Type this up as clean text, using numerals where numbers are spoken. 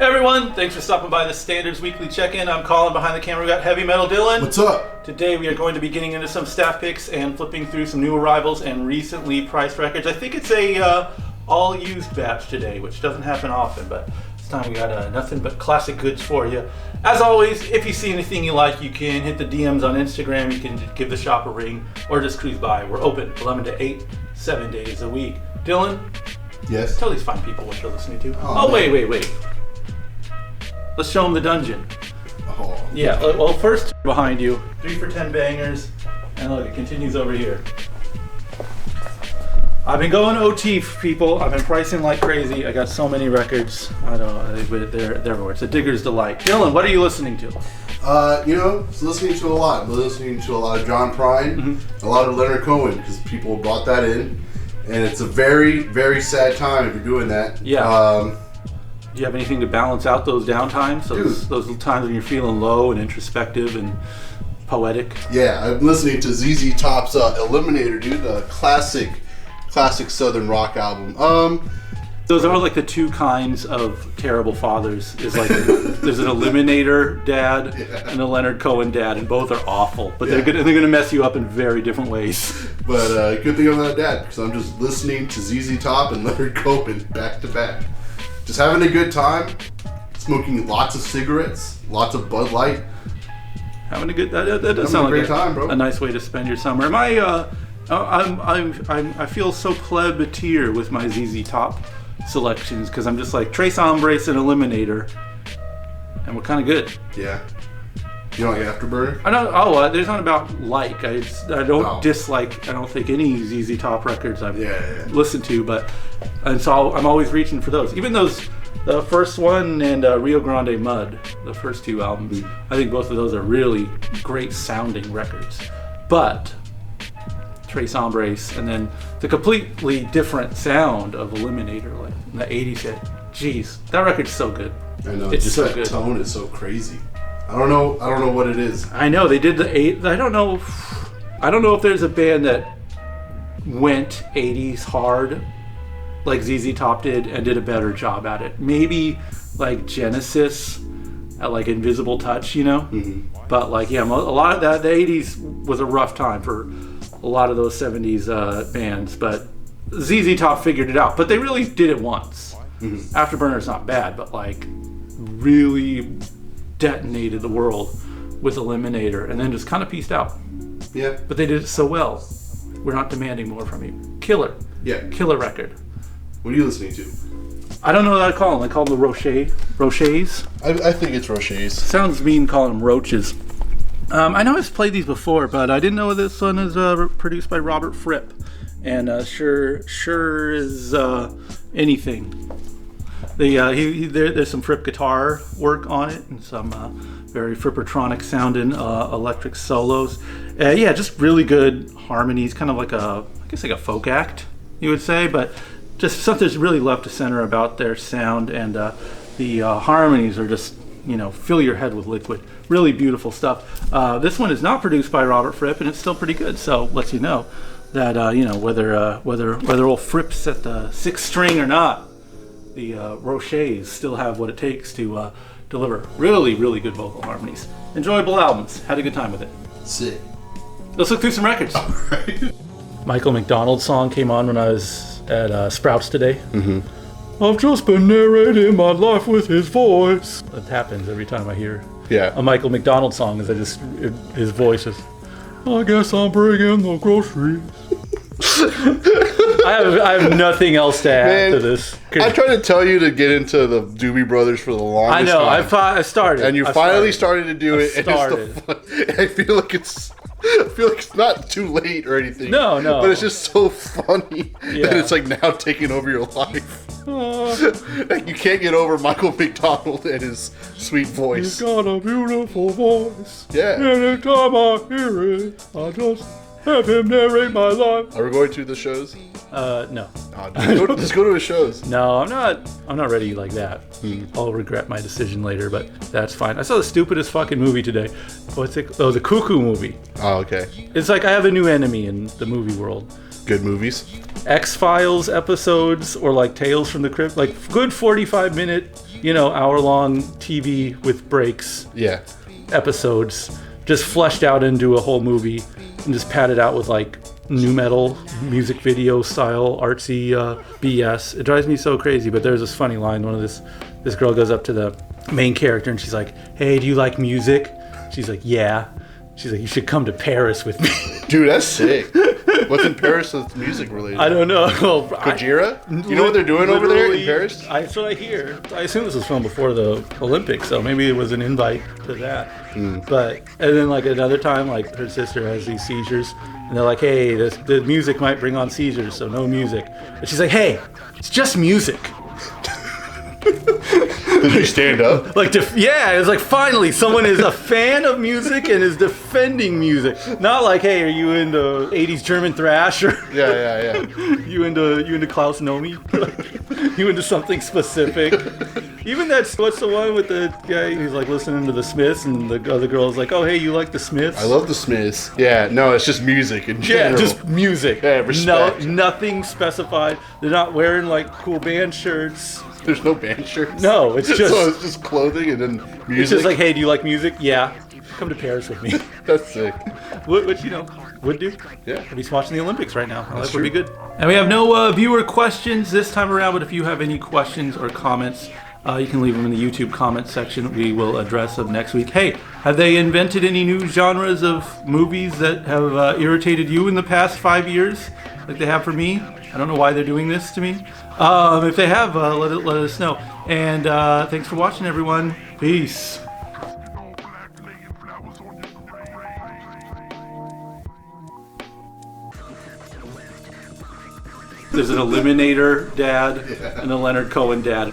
Hey everyone, thanks for stopping by the Standards Weekly Check-In. I'm Colin. Behind the camera we got Heavy Metal Dylan. What's up? Today we are going to be getting into some staff picks and flipping through some new arrivals and recently priced records. I think it's a all-used batch today, which doesn't happen often, but this time we got nothing but classic goods for you. As always, if you see anything you like, you can hit the DMs on Instagram, you can give the shop a ring, or just cruise by. We're open 11 to 8, 7 days a week. Dylan? Yes? Tell these fine people what you're listening to. Oh, wait. Let's show them the dungeon. Oh. Yeah, well, first behind you, 3 for 10 bangers, and look, it continues over here. I've been going OT, people. I've been pricing like crazy. I got so many records. I don't know, they're everywhere. It's a digger's delight. Dylan, what are you listening to? Listening to a lot. I'm listening to a lot of John Prine, a lot of Leonard Cohen, because people brought that in, and it's a very, very sad time if you're doing that. Yeah. Do you have anything to balance out those downtimes? Those times when you're feeling low and introspective and poetic? Yeah, I'm listening to ZZ Top's Eliminator, dude, the classic Southern rock album. Those are like the two kinds of terrible fathers. There's an Eliminator dad and a Leonard Cohen dad, and both are awful. But they're gonna mess you up in very different ways. But good thing I'm not a dad, because I'm just listening to ZZ Top and Leonard Cohen back to back. Just having a good time, smoking lots of cigarettes, lots of Bud Light. Having a good that does sound like time, bro. A nice way to spend your summer. Am I feel so plebeian with my ZZ Top selections because I'm just like Tres Hombres and Eliminator, and we're kind of good. Yeah. You don't like Afterburner? I know. Oh, there's not about like. I don't dislike. I don't think any ZZ Top records I've listened to, and so I'm always reaching for those. Even those, the first one and Rio Grande Mud, the first two albums. I think both of those are really great sounding records. But Tres Hombres and then the completely different sound of Eliminator, like in the '80s. Geez, that record's so good. I know. It's so that good. Tone is so crazy. I don't know what it is. I know they did I don't know if there's a band that went 80s hard like ZZ Top did and did a better job at it. Maybe like Genesis at like Invisible Touch, you know? Mm-hmm. But like, a lot of that, the 80s was a rough time for a lot of those 70s bands, but ZZ Top figured it out. But they really did it once. Mm-hmm. Afterburner's not bad, but like really detonated the world with Eliminator and then just kind of pieced out. Yeah. But they did it so well. We're not demanding more from you. Killer. Yeah. Killer record. What are you listening to? I don't know what I call them. I call them the Rochers. I think it's Rochers. Sounds mean calling them roaches. I know I've played these before, but I didn't know this one is produced by Robert Fripp. And sure is anything. There's some Fripp guitar work on it and some very Frippertronic sounding electric solos. Just really good harmonies, kind of like a folk act, you would say, but just something's really left to center about their sound, and the harmonies are just, fill your head with liquid. Really beautiful stuff. This one is not produced by Robert Fripp, and it's still pretty good, so lets you know that, whether old Fripp's at the sixth string or not, the Rochers still have what it takes to deliver really, really good vocal harmonies. Enjoyable albums. Had a good time with it. Sick. Let's look through some records. All right. Michael McDonald's song came on when I was at Sprouts today. Mm-hmm. I've just been narrating my life with his voice. That happens every time I hear a Michael McDonald song. His voice is, I guess I'm bringing the groceries. I have nothing else to add to this. I tried to tell you to get into the Doobie Brothers for the longest time. I know. I started, and you finally started to do it. And I feel like it's not too late or anything. No. But it's just so funny that it's like now taking over your life. Like you can't get over Michael McDonald and his sweet voice. He's got a beautiful voice. Yeah. Anytime I hear it, I just have him narrate my life. Are we going to the shows? No. Just go to his shows. No, I'm not ready like that. I'll regret my decision later, but that's fine. I saw the stupidest fucking movie today. What's it? Oh, the Cuckoo movie. Oh, okay. It's like I have a new enemy in the movie world. Good movies. X-Files episodes or like Tales from the Crypt, like good 45-minute, hour-long TV with breaks Yeah. episodes, just fleshed out into a whole movie and just padded out with like new metal music video style artsy BS. It drives me so crazy. But there's this funny line. This girl goes up to the main character and she's like, "Hey, do you like music?" She's like, "Yeah." She's like, "You should come to Paris with me." Dude, that's sick. What's in Paris that's music related? I don't know. Gojira? You know what they're doing over there in Paris? That's what I hear. I assume this was filmed before the Olympics, so maybe it was an invite to that. But and then like another time, like her sister has these seizures, and they're like, "Hey, the music might bring on seizures, so no music." And she's like, "Hey, it's just music." Did you stand up? Yeah, it's like finally someone is a fan of music and is defending music. Not like, "Hey, are you into 80s German thrash?" Or Yeah. you into Klaus Nomi? You into something specific? Even what's the one with the guy who's like listening to the Smiths and the other girl's like, "Oh, hey, you like the Smiths?" I love the Smiths. Yeah, no, it's just music in general. Yeah, just music. Yeah, respect. Nothing specified. They're not wearing like cool band shirts. There's no band shirts. No, it's just so it's just clothing and then music. It's just like, "Hey, do you like music?" "Yeah." "Come to Paris with me." That's sick. Which would do. Yeah. He's watching the Olympics right now. That's That would be true. good. And we have no viewer questions this time around, but if you have any questions or comments, you can leave them in the YouTube comment section. We will address them next week. Hey, have they invented any new genres of movies that have irritated you in the past 5 years, like they have for me? I don't know why they're doing this to me. If they have, let us know. And thanks for watching, everyone. Peace. There's an Eliminator dad and a Leonard Cohen dad.